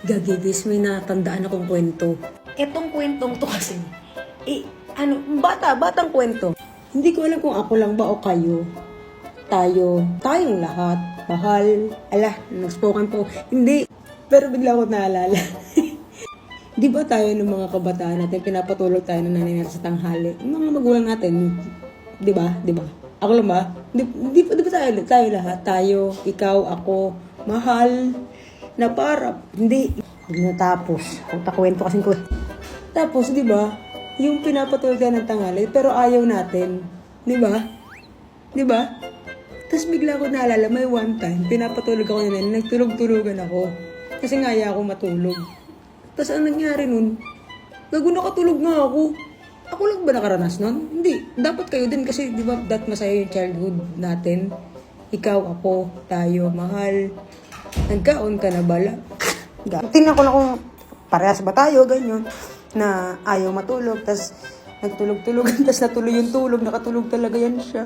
Gagibis, may natandaan akong kwento. Etong kwentong to kasi, batang kwento. Hindi ko alam kung ako lang ba o kayo. Tayong lahat. Mahal. Nag-spoken po. Hindi. Pero bigla ko naalala. Di ba tayo ng mga kabataan natin, pinapatulog tayo ng nanay sa tanghali? Yung mga magulang natin, di ba? Ako lang ba? Di ba tayo lahat? Tayo, ikaw, ako, mahal, na para, hindi. Natapos. Kwento kasing ko. Tapos, di ba? Yung pinapatulog tayo ng tanghali, pero ayaw natin. Di ba? Tapos bigla ko naalala, may one time, pinapatulog ako na nagtulog-tulogan ako. Kasi nga ayaw ako matulog. Tapos ang nangyari nun, nakatulog nga ako. Ako lang ba nakaranas nun? Hindi. Dapat kayo din kasi di ba that masaya yung childhood natin. Ikaw, ako, tayo, mahal. Nagkaon ka na bala. Tingnan ko na kung parehas ba tayo, ganyan. Na ayaw matulog, tapos nagtulog-tulogan, tapos natuloy yung tulog, nakatulog talaga yan siya.